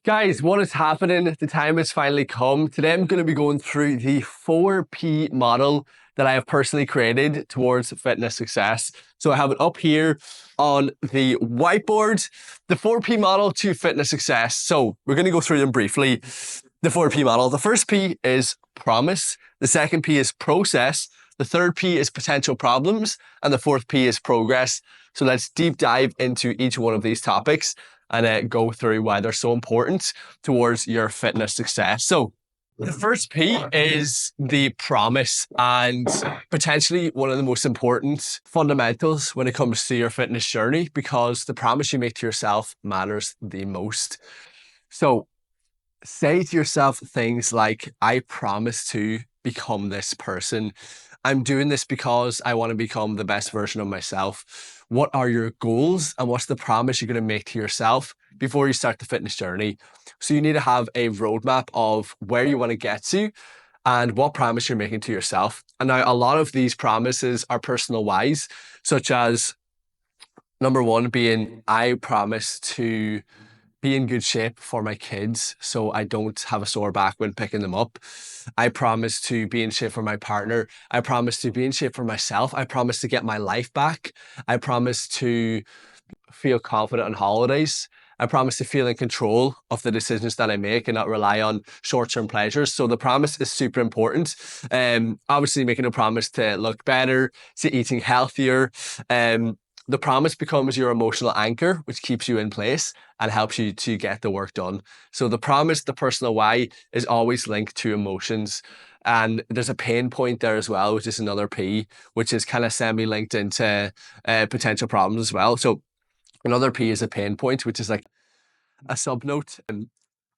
Guys, what is happening? The time has finally come. Today I'm going to be going through the 4P model that I have personally created towards fitness success. So I have it up here on the whiteboard, the 4P model to fitness success. So we're going to go through them briefly. The 4P model. The first P is promise. The second P is process. The third P is potential problems. And the fourth P is progress. So let's deep dive into each one of these topics and go through why they're so important towards your fitness success. So the first P is the promise, and potentially one of the most important fundamentals when it comes to your fitness journey, because the promise you make to yourself matters the most. So say to yourself things like, I promise to become this person. I'm doing this because I want to become the best version of myself. What are your goals and what's the promise you're going to make to yourself before you start the fitness journey? So you need to have a roadmap of where you want to get to and what promise you're making to yourself. And now a lot of these promises are personal wise, such as number one being, I promise to be in good shape for my kids so I don't have a sore back when picking them up. I promise to be in shape for my partner. I promise to be in shape for myself. I promise to get my life back. I promise to feel confident on holidays. I promise to feel in control of the decisions that I make and not rely on short-term pleasures. So the promise is super important. Obviously making a promise to look better, to eating healthier. The promise becomes your emotional anchor, which keeps you in place and helps you to get the work done. So the promise, the personal why, is always linked to emotions. And there's a pain point there as well, which is another P, which is kind of semi-linked into potential problems as well. So another P is a pain point, which is like a subnote. And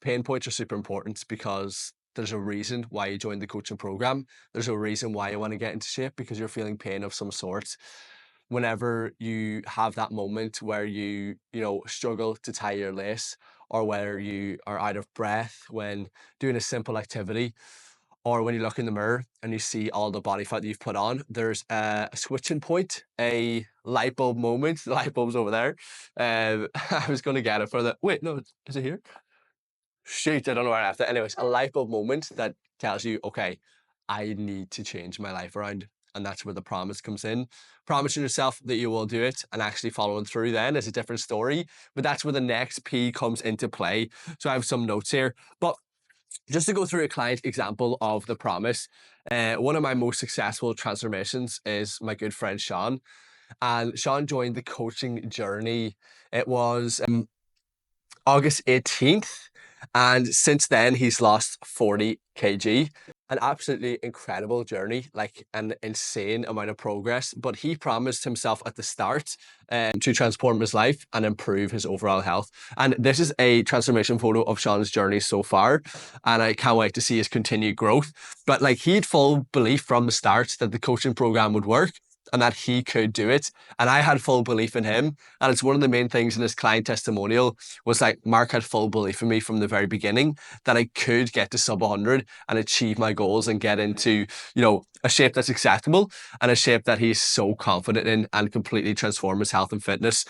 pain points are super important because there's a reason why you joined the coaching program. There's a reason why you want to get into shape, because you're feeling pain of some sort. Whenever you have that moment where you struggle to tie your lace, or where you are out of breath when doing a simple activity, or when you look in the mirror and you see all the body fat that you've put on, there's a switching point, a light bulb moment. The light bulb's over there. I was going to get it for the, wait, no, is it here? Shoot, I don't know where I left it. Anyways, a light bulb moment that tells you, okay, I need to change my life around. And that's where the promise comes in. Promising yourself that you will do it and actually following through then is a different story. But that's where the next P comes into play. So I have some notes here. But just to go through a client example of the promise, one of my most successful transformations is my good friend Sean. And Sean joined the coaching journey. It was August 18th. And since then, he's lost 40 kg. An absolutely incredible journey, like an insane amount of progress. But he promised himself at the start to transform his life and improve his overall health. And this is a transformation photo of Sean's journey so far. And I can't wait to see his continued growth. But like, he had full belief from the start that the coaching program would work and that he could do it. And I had full belief in him. And it's one of the main things in his client testimonial was like, Mark had full belief in me from the very beginning that I could get to sub 100 and achieve my goals and get into, a shape that's acceptable and a shape that he's so confident in and completely transform his health and fitness.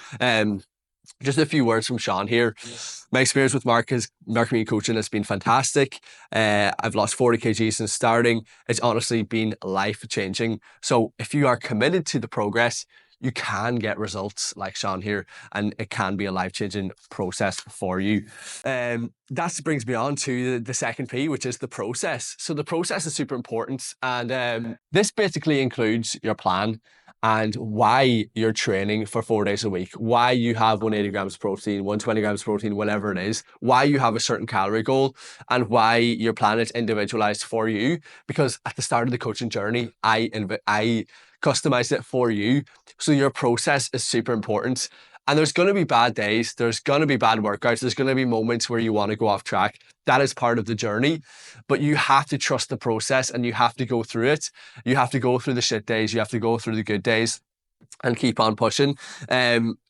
Just a few words from Sean here. My experience with Mark Community Coaching has been fantastic. I've lost 40 kg since starting. It's honestly been life-changing. So if you are committed to the progress, you can get results like Sean here, and it can be a life-changing process for you. That brings me on to the second P, which is the process. So the process is super important, and this basically includes your plan and why you're training for 4 days a week, why you have 180 grams of protein, 120 grams of protein, whatever it is, why you have a certain calorie goal, and why your plan is individualized for you. Because at the start of the coaching journey, I customized it for you. So your process is super important. And there's going to be bad days. There's going to be bad workouts. There's going to be moments where you want to go off track. That is part of the journey, but you have to trust the process and you have to go through it. You have to go through the shit days. You have to go through the good days and keep on pushing.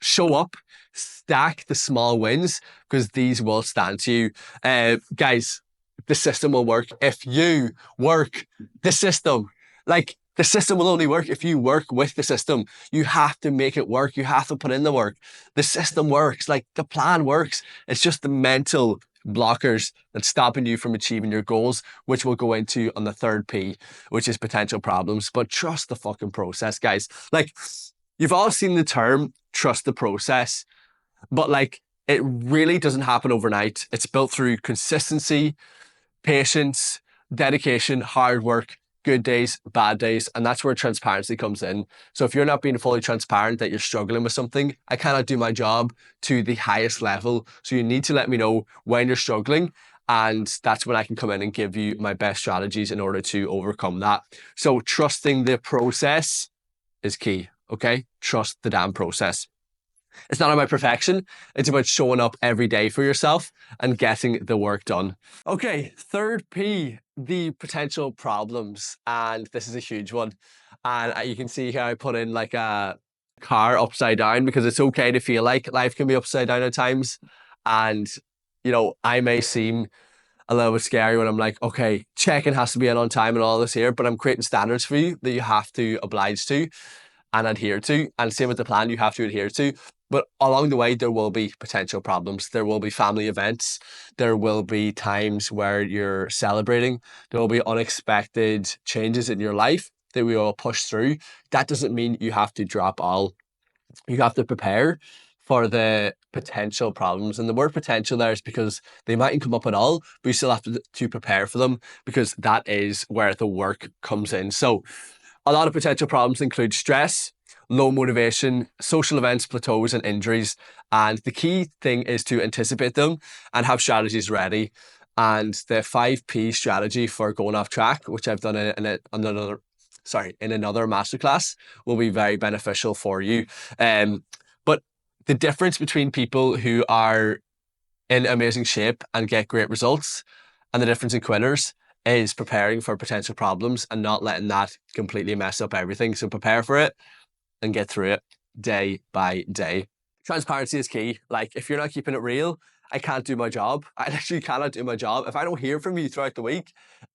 Show up, stack the small wins, because these will stand to you. Guys, the system will work if you work the system. Like, the system will only work if you work with the system. You have to make it work. You have to put in the work. The system works. Like, the plan works. It's just the mental blockers that's stopping you from achieving your goals, which we'll go into on the third P, which is potential problems. But trust the fucking process, guys. Like, you've all seen the term trust the process, but like, it really doesn't happen overnight. It's built through consistency, patience, dedication, hard work, good days, bad days, and that's where transparency comes in. So if you're not being fully transparent that you're struggling with something, I cannot do my job to the highest level. So you need to let me know when you're struggling, and that's when I can come in and give you my best strategies in order to overcome that. So trusting the process is key, okay? Trust the damn process. It's not about perfection. It's about showing up every day for yourself and getting the work done. Okay, third P, the potential problems. And this is a huge one. And you can see how I put in like a car upside down, because it's okay to feel like life can be upside down at times. And, I may seem a little bit scary when I'm like, okay, check-in has to be in on time and all this here, but I'm creating standards for you that you have to oblige to and adhere to. And same with the plan, you have to adhere to. But along the way, there will be potential problems. There will be family events. There will be times where you're celebrating. There will be unexpected changes in your life that we will push through. That doesn't mean you have to drop all. You have to prepare for the potential problems. And the word potential there is because they mightn't come up at all, but you still have to prepare for them, because that is where the work comes in. So a lot of potential problems include stress, low motivation, social events, plateaus, and injuries. And the key thing is to anticipate them and have strategies ready. And the 5P strategy for going off track, which I've done in another masterclass, will be very beneficial for you. But the difference between people who are in amazing shape and get great results, and the difference in quitters, is preparing for potential problems and not letting that completely mess up everything. So prepare for it and get through it day by day. Transparency is key. Like, if you're not keeping it real, I can't do my job. I literally cannot do my job. If I don't hear from you throughout the week,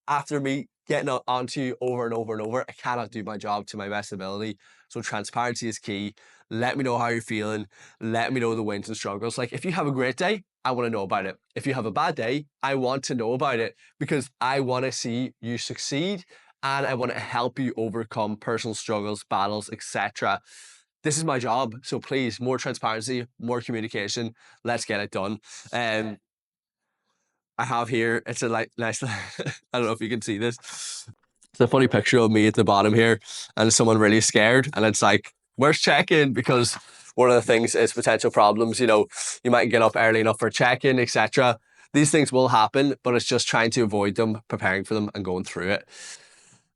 after me getting onto you over and over and over, I cannot do my job to my best ability. So transparency is key. Let me know how you're feeling. Let me know the wins and struggles. Like, if you have a great day, I want to know about it. If you have a bad day, I want to know about it, because I want to see you succeed and I want to help you overcome personal struggles, battles, etc. This is my job. So please, more transparency, more communication. Let's get it done. I have here, it's a nice, I don't know if you can see this. It's a funny picture of me at the bottom here and someone really scared. And it's like, where's check-in? Because one of the things is potential problems. You might get up early enough for check-in, etc. These things will happen, but it's just trying to avoid them, preparing for them and going through it.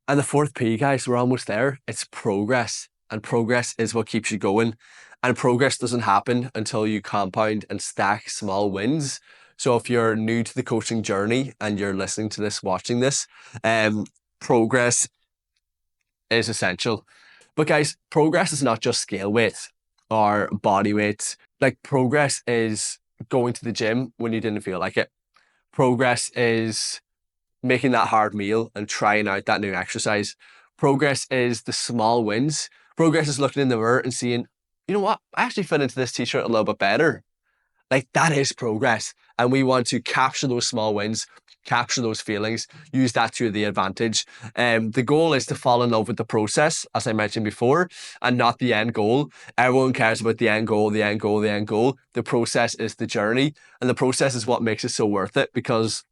And the fourth P, guys, we're almost there. It's progress. And progress is what keeps you going. And progress doesn't happen until you compound and stack small wins. So if you're new to the coaching journey and you're listening to this, watching this, progress is essential. But guys, progress is not just scale weight or body weight. Like, progress is going to the gym when you didn't feel like it. Progress is making that hard meal and trying out that new exercise. Progress is the small wins. Progress is looking in the mirror and seeing, you know what, I actually fit into this t-shirt a little bit better. Like, that is progress. And we want to capture those small wins, capture those feelings, use that to the advantage. The goal is to fall in love with the process, as I mentioned before, and not the end goal. Everyone cares about the end goal, the end goal, the end goal. The process is the journey, and the process is what makes it so worth it, because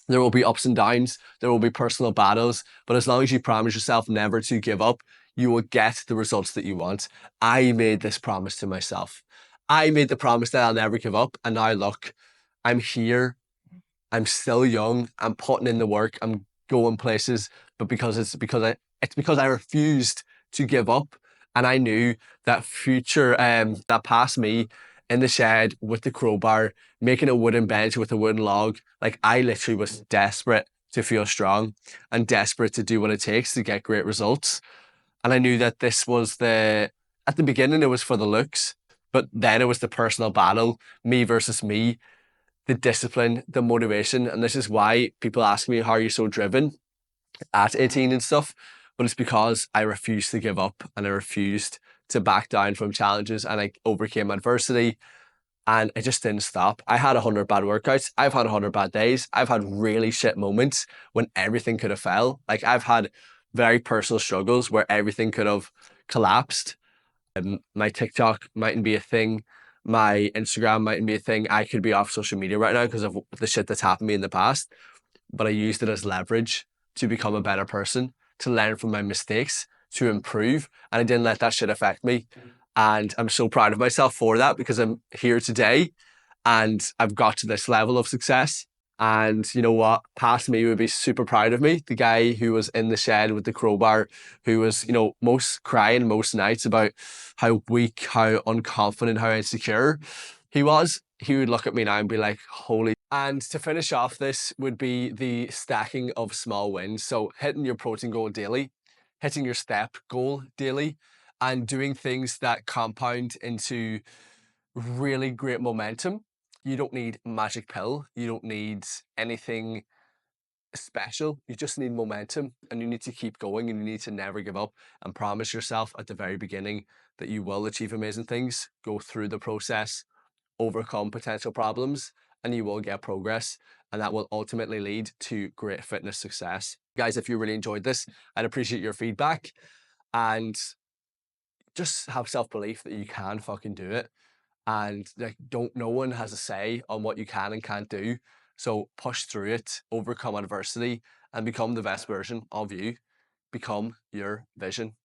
there will be ups and downs, there will be personal battles, but as long as you promise yourself never to give up, you will get the results that you want. I made this promise to myself. I made the promise that I'll never give up, and now look, I'm here. I'm still young. I'm putting in the work. I'm going places, but it's because I refused to give up, and I knew that that past me in the shed with the crowbar, making a wooden bench with a wooden log. Like, I literally was desperate to feel strong and desperate to do what it takes to get great results. And I knew that at the beginning, it was for the looks, but then it was the personal battle, me versus me, the discipline, the motivation. And this is why people ask me, how are you so driven at 18 and stuff? But it's because I refused to give up and I refused to back down from challenges, and I overcame adversity, and it just didn't stop. I had 100 bad workouts. I've had 100 bad days. I've had really shit moments when everything could have fell. Like I've had very personal struggles where everything could have collapsed. My TikTok mightn't be a thing. My Instagram mightn't be a thing. I could be off social media right now because of the shit that's happened to me in the past. But I used it as leverage to become a better person, to learn from my mistakes, to improve. And I didn't let that shit affect me. And I'm so proud of myself for that because I'm here today and I've got to this level of success. And you know what? Past me would be super proud of me. The guy who was in the shed with the crowbar, who was, most crying most nights about how weak, how unconfident, how insecure he was. He would look at me now and be like, holy. And to finish off, this would be the stacking of small wins. So hitting your protein goal daily, hitting your step goal daily, and doing things that compound into really great momentum. You don't need a magic pill. You don't need anything special. You just need momentum and you need to keep going and you need to never give up and promise yourself at the very beginning that you will achieve amazing things. Go through the process, overcome potential problems, and you will get progress. And that will ultimately lead to great fitness success. Guys, if you really enjoyed this, I'd appreciate your feedback and just have self-belief that you can fucking do it. And like, no one has a say on what you can and can't do. So push through it, overcome adversity, and become the best version of you. Become your vision.